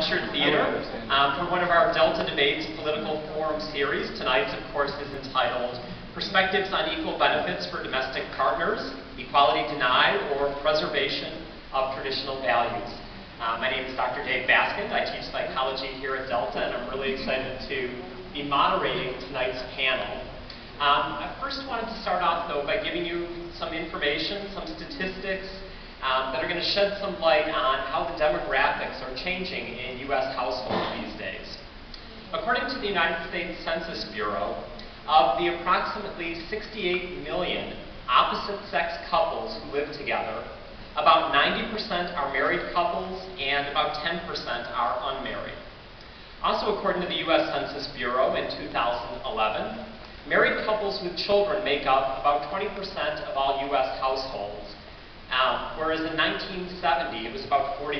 lecture theater for one of our Delta Debates Political Forum series. Tonight's, of course, is entitled Perspectives on Equal Benefits for Domestic Partners, Equality Denied, or Preservation of Traditional Values. My name is Dr. Dave Baskin. I teach psychology here at Delta, and I'm really excited to be moderating tonight's panel. I first wanted to start off, though, by giving you some information, some statistics that are going to shed some light on how the demographics are changing in U.S. households these days. According to the United States Census Bureau, of the approximately 68 million opposite-sex couples who live together, about 90% are married couples and about 10% are unmarried. Also, according to the U.S. Census Bureau in 2011, married couples with children make up about 20% of all U.S. households, whereas in 1970 it was about 40%.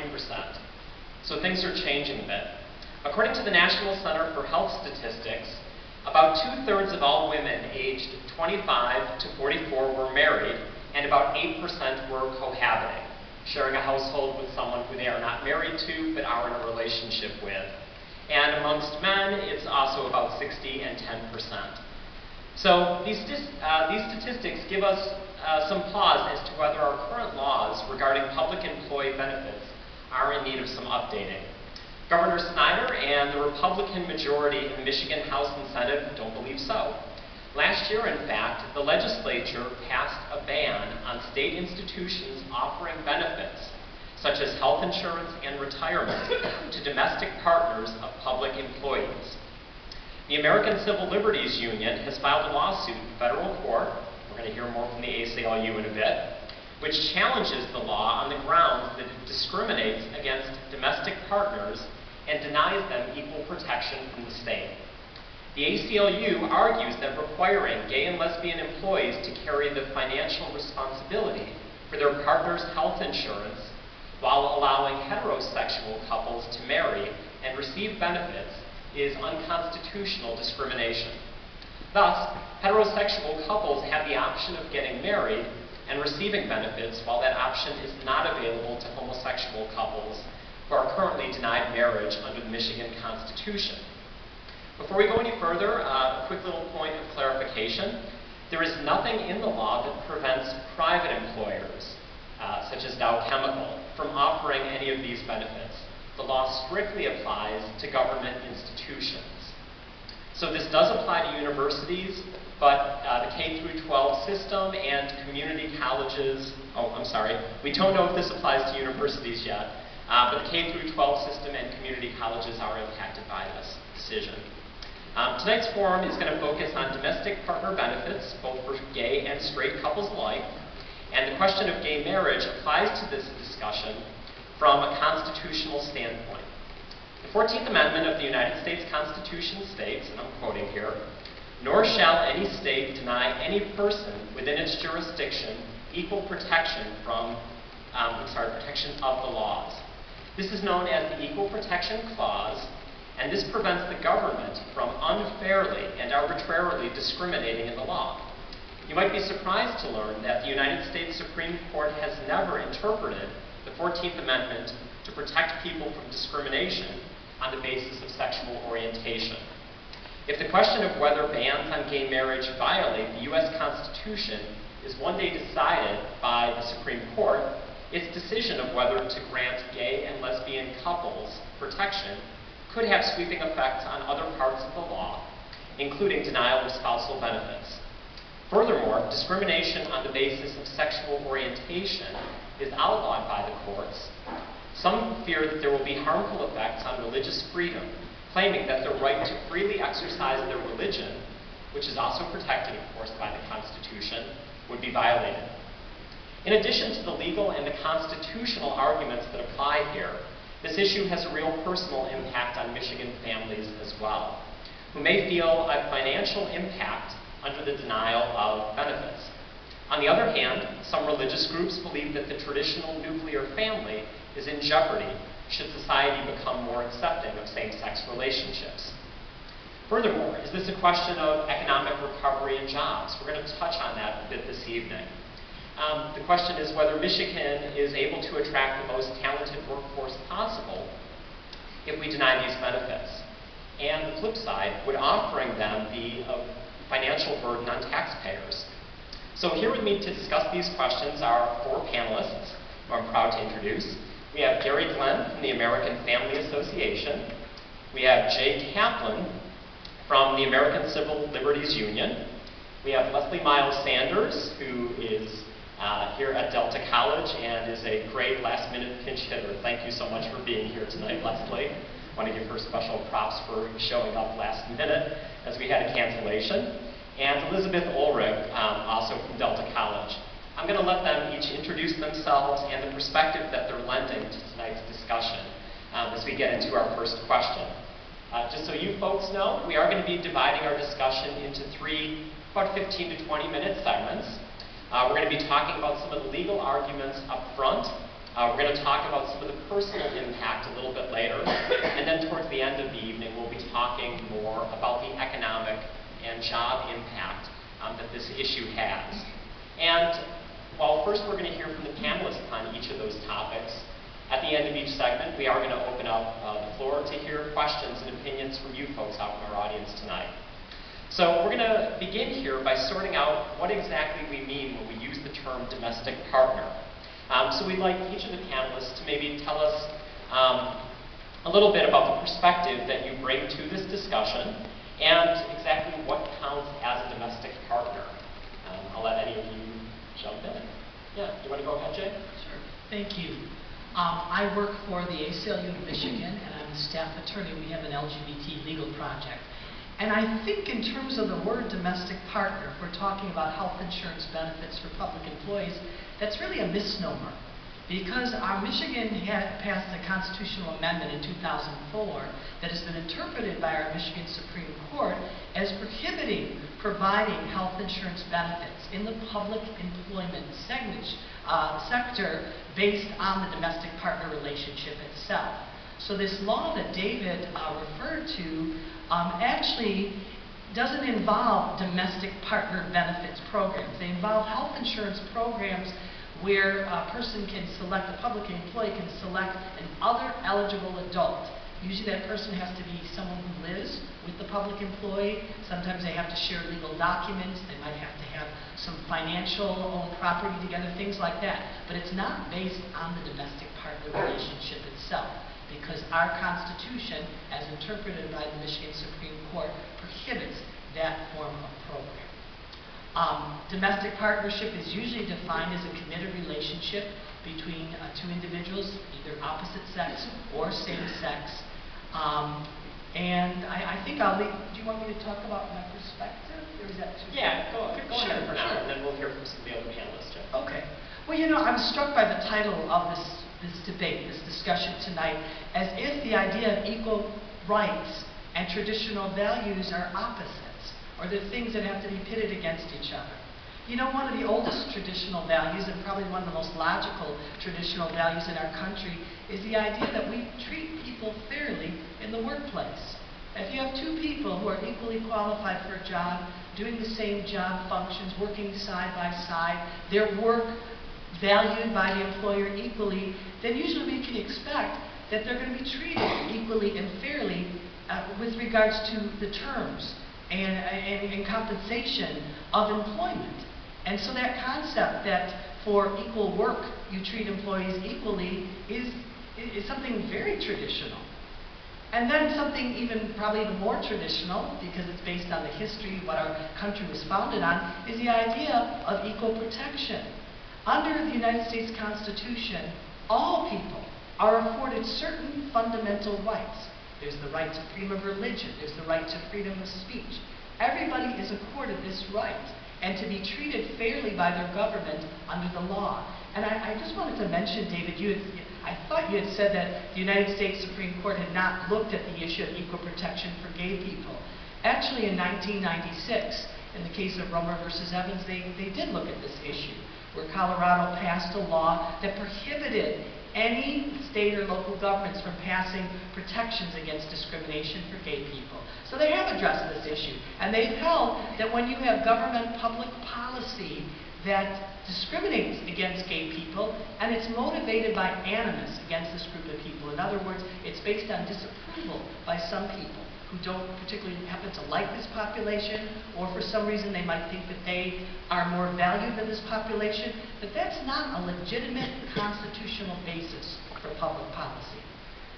So things are changing a bit. According to the National Center for Health Statistics, about 2/3 of all women aged 25 to 44 were married, and about 8% were cohabiting, sharing a household with someone who they are not married to but are in a relationship with. And amongst men, it's also about 60 and 10%. So these statistics give us some pause as to whether our current laws regarding public employee benefits are in need of some updating. Governor Snyder and the Republican majority in Michigan House and Senate don't believe so. Last year, in fact, the legislature passed a ban on state institutions offering benefits, such as health insurance and retirement, to domestic partners of public employees. The American Civil Liberties Union has filed a lawsuit in federal court, we're going to hear more from the ACLU in a bit, which challenges the law on the grounds that it discriminates against domestic partners and denies them equal protection from the state. The ACLU argues that requiring gay and lesbian employees to carry the financial responsibility for their partner's health insurance while allowing heterosexual couples to marry and receive benefits is unconstitutional discrimination. Thus, heterosexual couples have the option of getting married and receiving benefits, while that option is not available to homosexual couples who are currently denied marriage under the Michigan Constitution. Before we go any further, a quick little point of clarification. There is nothing in the law that prevents private employers, such as Dow Chemical, from offering any of these benefits. The law strictly applies to government institutions. So this does apply to universities, but the K-12 system and community colleges, we don't know if this applies to universities yet, but the K-12 system and community colleges are impacted by this decision. Tonight's forum is going to focus on domestic partner benefits, both for gay and straight couples alike, and the question of gay marriage applies to this discussion from a constitutional standpoint. The 14th Amendment of the United States Constitution states, and I'm quoting here, "Nor shall any state deny any person within its jurisdiction equal protection from, protection of the laws." This is known as the Equal Protection Clause, and this prevents the government from unfairly and arbitrarily discriminating in the law. You might be surprised to learn that the United States Supreme Court has never interpreted the 14th Amendment to protect people from discrimination on the basis of sexual orientation. If the question of whether bans on gay marriage violate the U.S. Constitution is one day decided by the Supreme Court, its decision of whether to grant gay and lesbian couples protection could have sweeping effects on other parts of the law, including denial of spousal benefits. Furthermore, discrimination on the basis of sexual orientation is outlawed by the courts. Some fear that there will be harmful effects on religious freedom, claiming that the right to freely exercise their religion, which is also protected, of course, by the Constitution, would be violated. In addition to the legal and the constitutional arguments that apply here, this issue has a real personal impact on Michigan families as well, who may feel a financial impact under the denial of benefits. On the other hand, some religious groups believe that the traditional nuclear family is in jeopardy should society become more accepting of same-sex relationships. Furthermore, is this a question of economic recovery and jobs? We're going to touch on that a bit this evening. The question is whether Michigan is able to attract the most talented workforce possible if we we deny these benefits? And the flip side, would offering them be a financial burden on taxpayers? So here with me to discuss these questions are four panelists who I'm proud to introduce. We have Gary Glenn from the American Family Association. We have Jay Kaplan from the American Civil Liberties Union. We have Leslie Miles Sanders, who is here at Delta College and is a great last-minute pinch hitter. Thank you so much for being here tonight, Leslie. I want to give her special props for showing up last minute as we had a cancellation. And Elizabeth Ulrich, also from Delta College. I'm going to let them each introduce themselves and the perspective that they're lending to tonight's discussion as we get into our first question. Just so you folks know, we are going to be dividing our discussion into three, about 15 to 20 minute segments. We're going to be talking about some of the legal arguments up front. We're going to talk about some of the personal impact a little bit later. And then towards the end of the evening, we'll be talking more about the economic and job impact that this issue has. And while first we're going to hear from the panelists on each of those topics, at the end of each segment, we are going to open up the floor to hear questions and opinions from you folks out in our audience tonight. So we're going to begin here by sorting out what exactly we mean when we use the term domestic partner. So we'd like each of the panelists to maybe tell us a little bit about the perspective that you bring to this discussion and exactly what counts as a domestic partner. I'll let any of you jump in. Yeah, you want to go ahead, Jay? Sure. Thank you. I work for the ACLU of Michigan, and I'm a staff attorney. We have an LGBT legal project. And I think in terms of the word domestic partner, if we're talking about health insurance benefits for public employees, that's really a misnomer. Because our Michigan had passed a constitutional amendment in 2004 that has been interpreted by our Michigan Supreme Court as prohibiting providing health insurance benefits in the public employment sector based on the domestic partner relationship itself. So this law that David referred to actually doesn't involve domestic partner benefits programs. They involve health insurance programs where a person can select, a public employee can select an other eligible adult. Usually that person has to be someone who lives with the public employee. Sometimes they have to share legal documents. They might have to have some financial owned property together, things like that. But it's not based on the domestic partner relationship itself, because our Constitution, as interpreted by the Michigan Supreme Court, prohibits that form of program. Domestic partnership is usually defined as a committed relationship between two individuals, either opposite sex or same sex. And I think I'll leave. Do you want me to talk about my perspective, or is that too? Yeah, go ahead for now, and then we'll hear from some of the other panelists. Jeff. Okay. Well, you know, I'm struck by the title of this debate, this discussion tonight, as if the idea of equal rights and traditional values are opposites, or they're things that have to be pitted against each other. You know, one of the oldest traditional values, and probably one of the most logical traditional values in our country, is the idea that we treat people fairly in the workplace. If you have two people who are equally qualified for a job, doing the same job functions, working side by side, their work valued by the employer equally, then usually we can expect that they're going to be treated equally and fairly with regards to the terms and compensation of employment. And so that concept that for equal work you treat employees equally is something very traditional. And then something probably even more traditional, because it's based on the history of what our country was founded on, is the idea of equal protection. Under the United States Constitution, all people are afforded certain fundamental rights. There's the right to freedom of religion. There's the right to freedom of speech. Everybody is accorded this right, and to be treated fairly by their government under the law. And I just wanted to mention, David, I thought you had said that the United States Supreme Court had not looked at the issue of equal protection for gay people. Actually, in 1996, in the case of Romer versus Evans, they did look at this issue, where Colorado passed a law that prohibited any state or local governments from passing protections against discrimination for gay people. So they have addressed this issue, and they've held that when you have government public policy that discriminates against gay people, and it's motivated by animus against this group of people. In other words, it's based on disapproval approval by some people who don't particularly happen to like this population, or for some reason they might think that they are more valued than this population, but that's not a legitimate constitutional basis for public policy.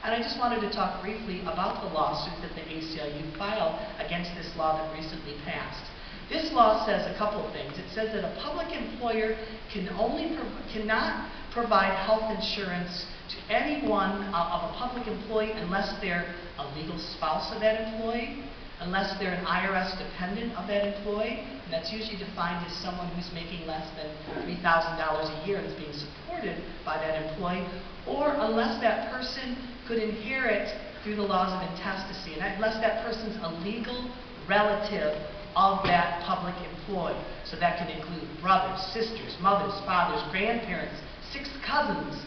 And I just wanted to talk briefly about the lawsuit that the ACLU filed against this law that recently passed. This law says a couple of things. It says that a public employer cannot provide health insurance to anyone of a public employee unless they're a legal spouse of that employee, unless they're an IRS dependent of that employee, and that's usually defined as someone who's making less than $3,000 a year and is being supported by that employee, or unless that person could inherit through the laws of intestacy, and unless that person's a legal relative of that public employee. So that can include brothers, sisters, mothers, fathers, grandparents, 6 cousins.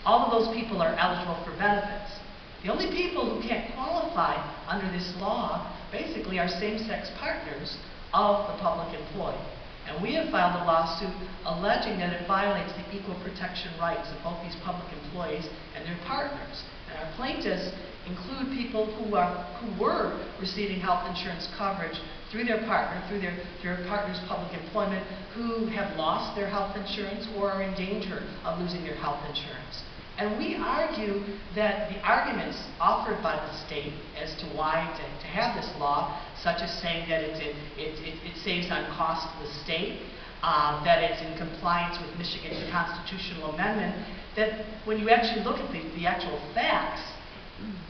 All of those people are eligible for benefits. The only people who can't qualify under this law basically are same-sex partners of the public employee. And we have filed a lawsuit alleging that it violates the equal protection rights of both these public employees and their partners. And our plaintiffs include people who were receiving health insurance coverage through their partner, through their partner's public employment, who have lost their health insurance or are in danger of losing their health insurance. And we argue that the arguments offered by the state as to why to have this law, such as saying that it saves on cost to the state, that it's in compliance with Michigan's constitutional amendment, that when you actually look at the actual facts,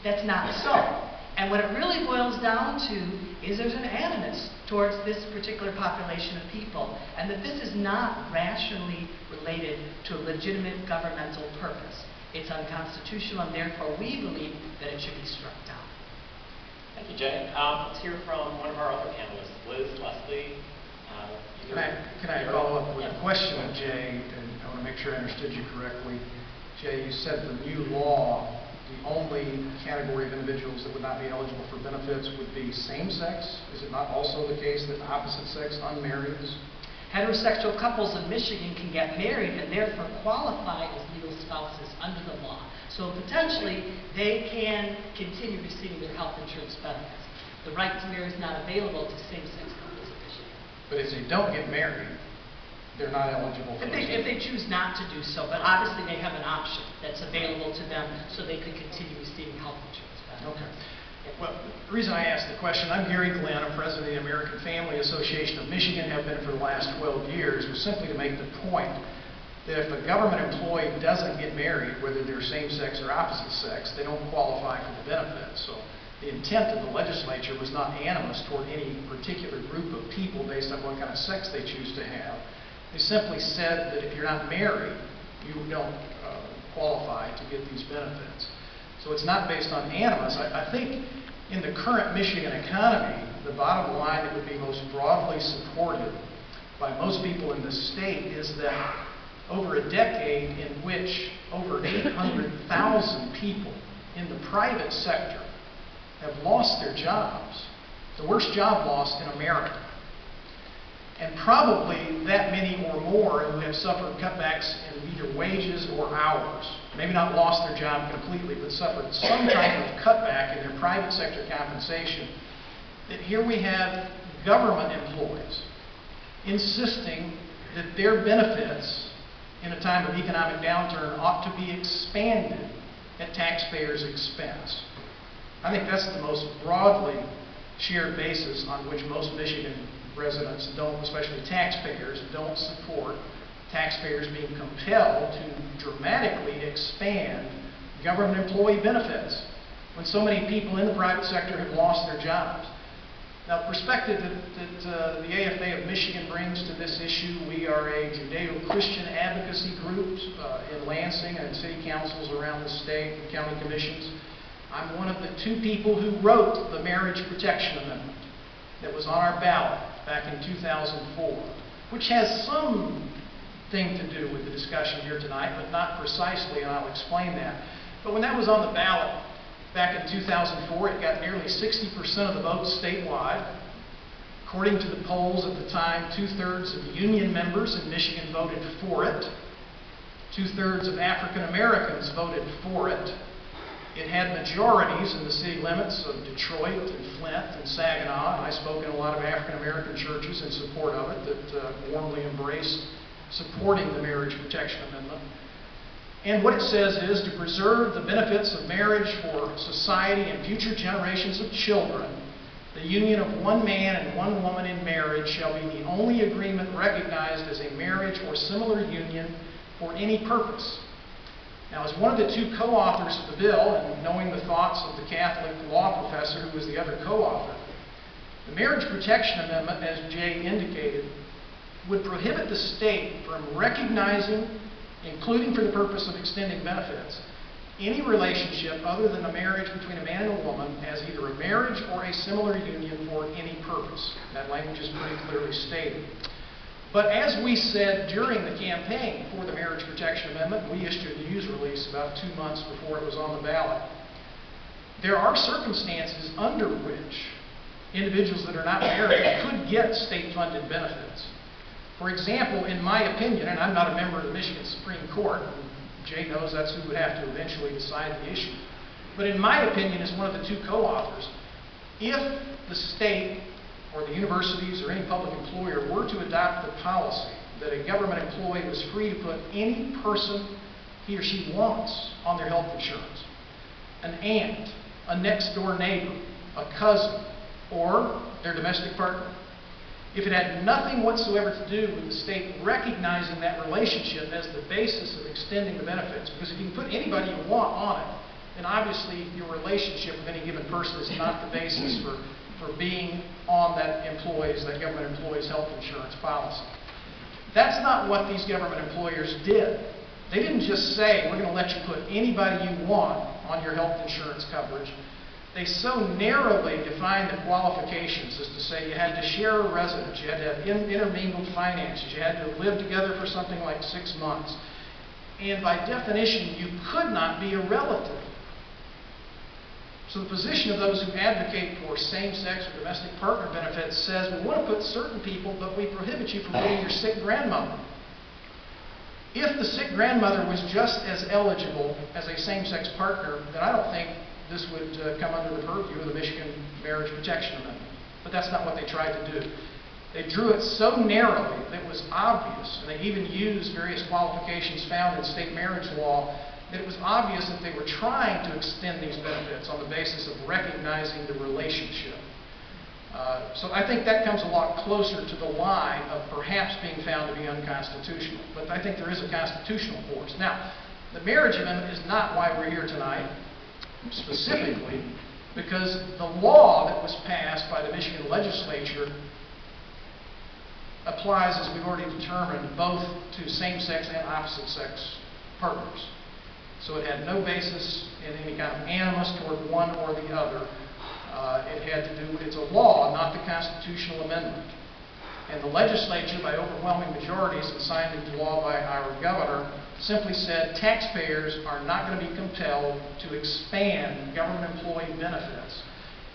that's not so. And what it really boils down to is there's an animus towards this particular population of people, and that this is not rationally related to a legitimate governmental purpose. It's unconstitutional, and therefore we believe that it should be struck down. Thank you, Jay. Let's hear from one of our other panelists, Liz, Leslie. Can I follow up with a question of Jay, and I want to make sure I understood you correctly. Jay, you said the new law, the only category of individuals that would not be eligible for benefits would be same-sex. Is it not also the case that opposite-sex unmarrieds? Heterosexual couples in Michigan can get married and therefore qualify as legal spouses under the law. So potentially, they can continue receiving their health insurance benefits. The right to marry is not available to same-sex couples in Michigan. But if they don't get married, they're not eligible for if they choose not to do so, but obviously they have an option that's available to them so they could continue receiving health insurance benefits. Okay. Well, the reason I asked the question, I'm Gary Glenn, I'm president of the American Family Association of Michigan, have been for the last 12 years, was simply to make the point that if a government employee doesn't get married, whether they're same-sex or opposite-sex, they don't qualify for the benefits. So the intent of the legislature was not animus toward any particular group of people based on what kind of sex they choose to have. They simply said that if you're not married, you don't qualify to get these benefits. So it's not based on animus. I think in the current Michigan economy, the bottom line that would be most broadly supported by most people in the state is that over a decade in which over 800,000 people in the private sector have lost their jobs, the worst job loss in America. And probably that many or more who have suffered cutbacks in either wages or hours, maybe not lost their job completely, but suffered some type of cutback in their private sector compensation, that here we have government employees insisting that their benefits in a time of economic downturn ought to be expanded at taxpayers' expense. I think that's the most broadly shared basis on which most Michigan residents don't, especially taxpayers, don't support taxpayers being compelled to dramatically expand government employee benefits when so many people in the private sector have lost their jobs. Now, the perspective that the AFA of Michigan brings to this issue, we are a Judeo-Christian advocacy group in Lansing and city councils around the state and county commissions. I'm one of the 2 people who wrote the Marriage Protection Amendment that was on our ballot back in 2004, which has some thing to do with the discussion here tonight, but not precisely, and I'll explain that. But when that was on the ballot back in 2004, it got nearly 60% of the votes statewide. According to the polls at the time, 2/3 of union members in Michigan voted for it. 2/3 of African Americans voted for it. It had majorities in the city limits of Detroit and Flint and Saginaw, and I spoke in a lot of African American churches in support of it that warmly embraced supporting the Marriage Protection Amendment. And what it says is to preserve the benefits of marriage for society and future generations of children. The union of one man and one woman in marriage shall be the only agreement recognized as a marriage or similar union for any purpose. Now, as one of the two co-authors of the bill, and knowing the thoughts of the Catholic law professor who was the other co-author, the Marriage Protection Amendment, as Jay indicated, would prohibit the state from recognizing, including for the purpose of extending benefits, any relationship other than a marriage between a man and a woman as either a marriage or a similar union for any purpose. That language is pretty clearly stated. But as we said during the campaign for the Marriage Protection Amendment, we issued a news release about 2 months before it was on the ballot, there are circumstances under which individuals that are not married could get state-funded benefits. For example, in my opinion, and I'm not a member of the Michigan Supreme Court, and Jay knows that's who would have to eventually decide the issue, but in my opinion, as one of the two co-authors, if the state or the universities or any public employer were to adopt the policy that a government employee was free to put any person he or she wants on their health insurance, an aunt, a next-door neighbor, a cousin, or their domestic partner, if it had nothing whatsoever to do with the state recognizing that relationship as the basis of extending the benefits, because if you can put anybody you want on it, then obviously your relationship with any given person is not the basis for being on that government employee's health insurance policy. That's not what these government employers did. They didn't just say, we're going to let you put anybody you want on your health insurance coverage. They so narrowly defined the qualifications as to say you had to share a residence, you had to have intermingled finances, you had to live together for something like 6 months. And by definition, you could not be a relative. So the position of those who advocate for same-sex or domestic partner benefits says we want to put certain people, but we prohibit you from putting your sick grandmother. If the sick grandmother was just as eligible as a same-sex partner, then I don't think this would come under the purview of the Michigan Marriage Protection Amendment. But that's not what they tried to do. They drew it so narrowly that it was obvious, and they even used various qualifications found in state marriage law, that it was obvious that they were trying to extend these benefits on the basis of recognizing the relationship. So I think that comes a lot closer to the line of perhaps being found to be unconstitutional. But I think there is a constitutional force. Now, the marriage amendment is not why we're here tonight, specifically because the law that was passed by the Michigan legislature applies, as we've already determined, both to same-sex and opposite-sex partners. So it had no basis in any kind of animus toward one or the other. It had to do with, it's a law, not the constitutional amendment. And the legislature, by overwhelming majorities and signed into law by our governor, simply said taxpayers are not going to be compelled to expand government employee benefits.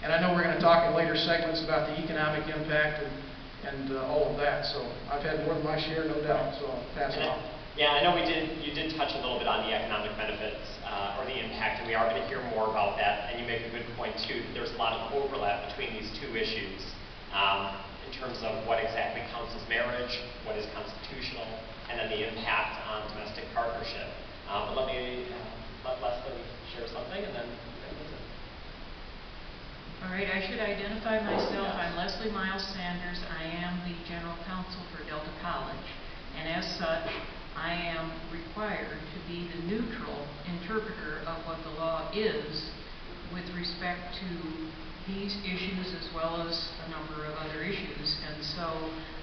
And I know we're going to talk in later segments about the economic impact and all of that. So I've had more than my share, no doubt. So I'll pass it on. Yeah, I know you did touch a little bit on the economic benefits or the impact, and we are going to hear more about that. And you make a good point, too, that there's a lot of overlap between these two issues in terms of what exactly counts as marriage, what is constitutional, and then the impact on domestic partnership. But let me let Leslie share something, and then all right, I should identify myself. I'm Leslie Miles Sanders. I am the General Counsel for Delta College, and as such, I am required to be the neutral interpreter of what the law is with respect to these issues as well as a number of other issues. And so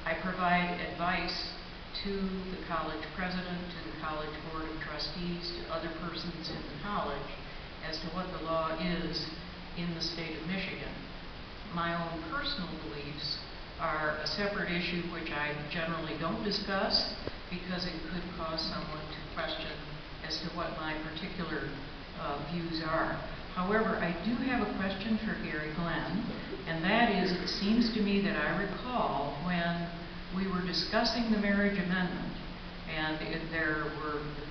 I provide advice to the college president, to the college board of trustees, to other persons in the college as to what the law is in the state of Michigan. My own personal beliefs are a separate issue which I generally don't discuss because it could cause someone to question as to what my particular views are. However, I do have a question for Gary Glenn, and that is, it seems to me that I recall when we were discussing the marriage amendment and the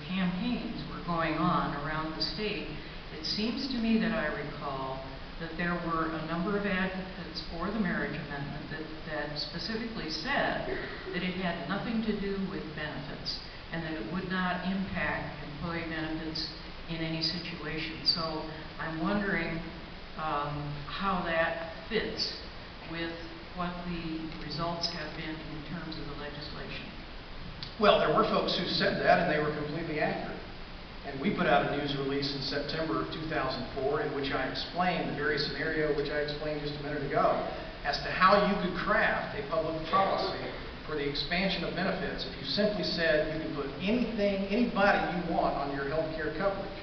campaigns were going on around the state, it it seems to me that I recall that there were a number of advocates for the marriage amendment that specifically said that it had nothing to do with benefits and that it would not impact employee benefits in any situation. So I'm wondering how that fits with what the results have been in terms of the legislation. Well, there were folks who said that, and they were completely accurate. And we put out a news release in September of 2004 in which I explained the very scenario which I explained just a minute ago as to how you could craft a public policy for the expansion of benefits if you simply said you can put anything, anybody you want on your health care coverage.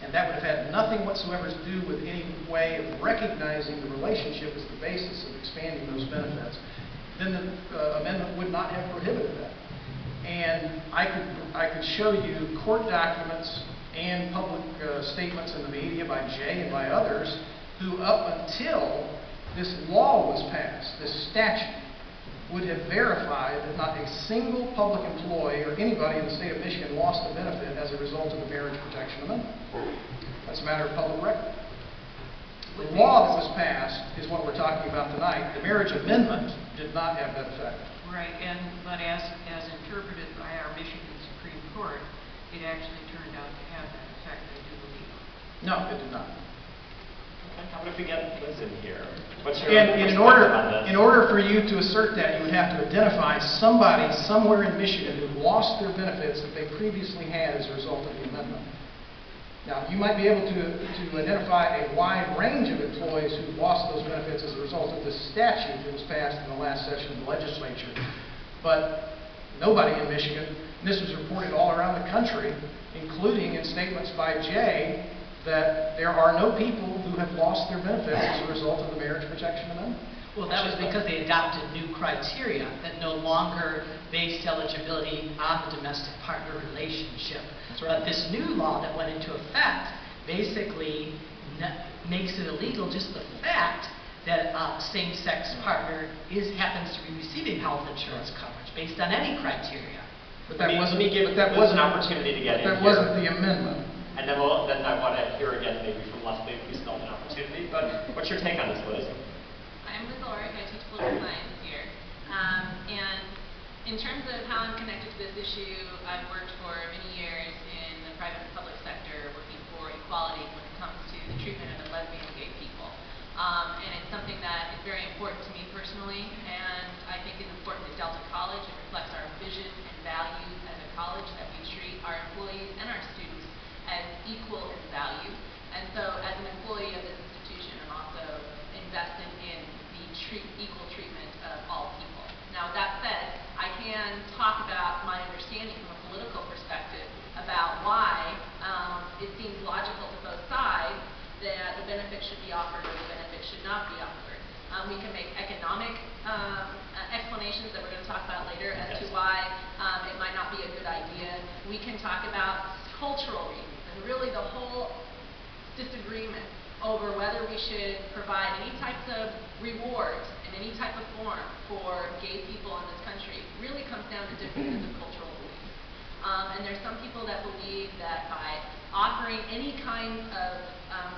And that would have had nothing whatsoever to do with any way of recognizing the relationship as the basis of expanding those benefits. Then the amendment would not have prohibited that. And I could show you court documents and public statements in the media by Jay and by others who, up until this law was passed, this statute, would have verified that not a single public employee or anybody in the state of Michigan lost a benefit as a result of the Marriage Protection Amendment. That's a matter of public record. The law that was passed is what we're talking about tonight. The Marriage Amendment did not have that effect. Right, but as interpreted by our Michigan Supreme Court, it actually turned out to have that effect, I do believe. No, it did not. Okay, how about if we get Liz in here? What's your In order for you to assert that, you would have to identify somebody somewhere in Michigan who lost their benefits that they previously had as a result of the amendment. Now, you might be able to identify a wide range of employees who lost those benefits as a result of this statute that was passed in the last session of the legislature. But nobody in Michigan, and this was reported all around the country, including in statements by Jay, that there are no people who have lost their benefits as a result of the Marriage Protection Amendment. Well, that was because they adopted new criteria that no longer based eligibility on the domestic partner relationship. That's right. But this new law that went into effect basically makes it illegal just the fact that a same-sex partner happens to be receiving health insurance coverage based on any criteria. But that wasn't an opportunity to get in That here. wasn't the amendment. And then I want to hear again maybe from Leslie if we still have an opportunity. But what's your take on this, Liz? I'm Liz Ulrich. I teach political science here. And in terms of how I'm connected to this issue, I've worked for many years in the private and public sector working for equality when it comes to the treatment of lesbian and gay people. And it's something that is very important to me personally, and I think is important at Delta College. It reflects our vision and values as a college that we treat our employees and our students as equal in value. And so as an employee of this institution, I'm also invested in the equal treatment of all people. Now, with that said, I can talk about my understanding from a political perspective about why it seems logical to both sides that the benefit should be offered or the benefit should not be offered. We can make economic explanations that we're going to talk about later as to why it might not be a good idea. We can talk about cultural reasons and really the whole disagreement over whether we should provide any types of rewards in any type of form for gay people in this country really comes down to differences of cultural beliefs. And there's some people that believe that by offering any kind of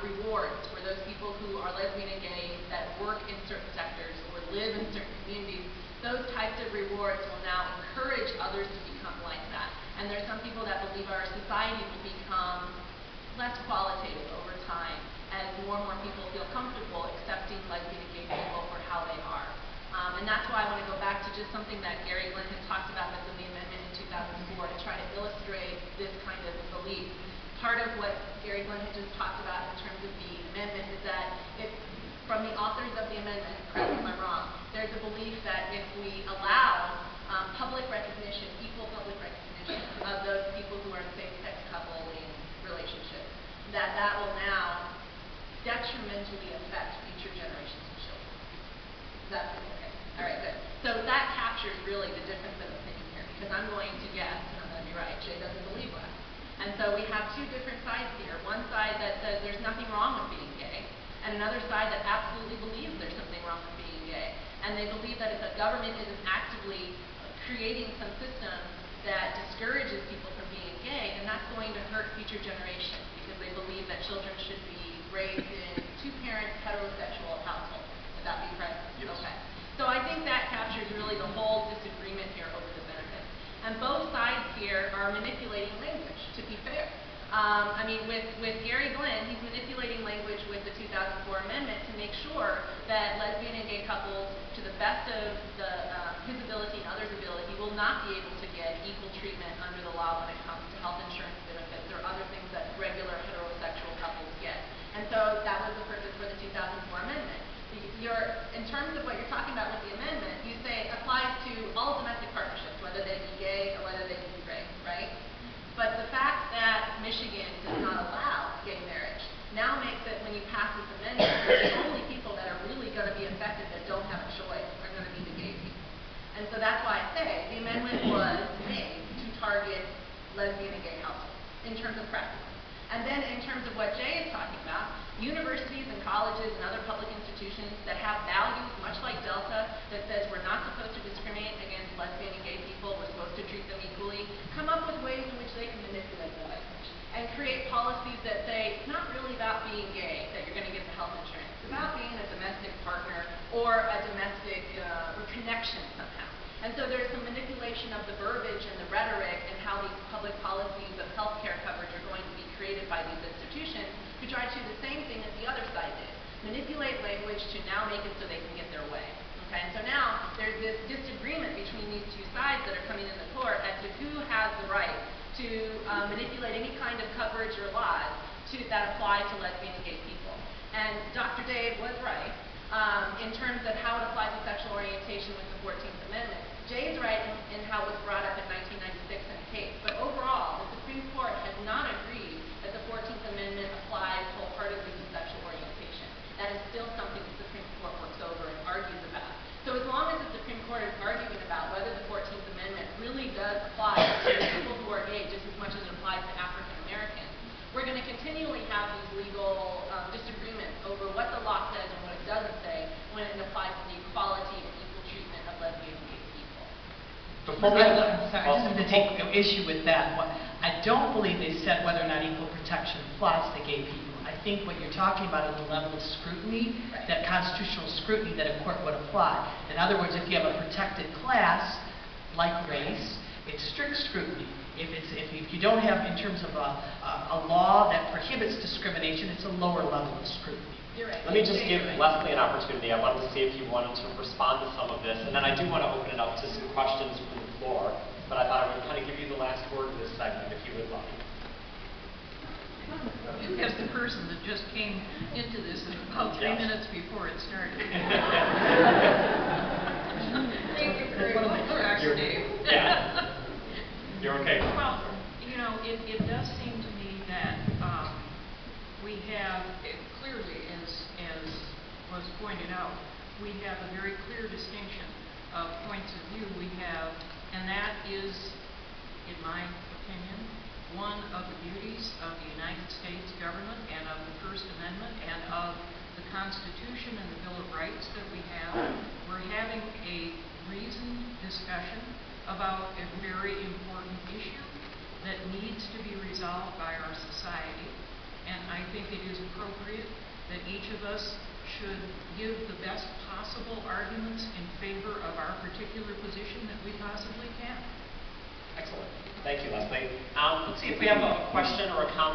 rewards for those people who are lesbian and gay that work in certain sectors or live in certain communities, those types of rewards will now encourage others to become like that. And there's some people that believe our society will become less qualitative over time as more and more people feel comfortable accepting lesbian and gay people for how they are. And that's why I want to go back to just something that Gary Glenn had talked about that's in the amendment in 2004 to try to illustrate this kind of belief. Part of what Gary Glenn had just talked about in terms of the amendment is that from the authors of the amendment, correct me if I'm wrong, there's a belief that if we allow public recognition, equal public recognition of those people who are in same-sex coupling relationships, that will now detrimentally affect future generations of children. That's okay. All right, good. So that captures really the difference of opinion here, because I'm going to guess, and I'm going to be right, Jay doesn't believe us. And so we have two different sides here. One side that says there's nothing wrong with being gay, and another side that absolutely believes there's something wrong with being gay. And they believe that if the government isn't actively creating some systems that discourages people from being gay, then that's going to hurt future generations because they believe that children should be raised in two-parent heterosexual households. Would that be correct? Yes. Okay. So I think that captures really the whole disagreement here over the benefits. And both sides here are manipulating language, to be fair. I mean, with Gary Glenn, he's manipulating language with the 2004 amendment to make sure that lesbian and gay couples, to the best of his ability and others' ability, will not be able to get equal treatment under the law when it comes to health insurance benefits or other things that regular heterosexual couples get. And so that was the purpose for the 2004 amendment. In terms of what you're talking about with the amendment, you say it applies to all domestic partnerships, whether they be gay or whether they be straight, right? But the fact that Michigan does not allow gay marriage now makes it, when you pass this amendment, the only people that are really going to be affected that don't have a choice are going to be the gay people. And so that's why I say the amendment was made to target lesbian and gay households in terms of practice. And then in terms of what Jay is talking about, universities and colleges and other public institutions that have values, much like Delta, that says we're not supposed to discriminate against lesbian and gay people, we're supposed to treat them equally, come up with ways in which they can manipulate the language and create policies that say it's not really about being gay that you're going to get the health insurance. It's about being a domestic partner or a domestic connection somehow. And so there's some manipulation of the verbiage and the rhetoric and how these public policies of health care coverage are going to be created by these institutions to try to do the same thing that the other side did. Manipulate language to now make it so they can get their way. Okay? And so now there's this disagreement between these two sides that are coming in the court as to who has the right to manipulate any kind of coverage or laws that apply to lesbian and gay people. And Dr. Dave was right in terms of how it applies to sexual orientation with the 14th Amendment. Jay's right in how it was brought up in 1996 in a case. But overall, the Supreme Court has not agreed that the 14th Amendment applies wholeheartedly to sexual orientation. That is still something the Supreme Court works over and argues about. So as long as the Supreme Court is arguing about whether the 14th Amendment really does apply to people who are gay just as much as it applies to African Americans, we're going to continually have these legal disagreements over what the law says and what it doesn't say when it applies to the equality and equal treatment of lesbian and gay people. I'm sorry, I just have to take issue with that. I don't believe they said whether or not equal protection applies to gay people. I think what you're talking about is the level of scrutiny, that constitutional scrutiny that a court would apply. In other words, if you have a protected class, like race, it's strict scrutiny. If you don't have, in terms of a law that prohibits discrimination, it's a lower level of scrutiny. You're right. Let me just give Leslie an opportunity. I wanted to see if you wanted to respond to some of this, and then I do want to open it up to some questions from the floor, but I thought I would kind of give you the last word in this segment, if you would like. As the person that just came into this about 3 minutes before it started. Thank you very much. Dr. Dave. Yeah. You're okay. Well, you know, it does seem to me that we have, clearly, as was pointed out, we have a very clear distinction of points of view we have, and that is, in my opinion, one of the beauties of the United States government and of the First Amendment and of the Constitution and the Bill of Rights that we have. We're having a reasoned discussion about a very important issue that needs to be resolved by our society, and I think it is appropriate that each of us should give the best possible arguments in favor of our particular position that we possibly can. Excellent. Thank you, Leslie. Let's see if we have a question or a comment.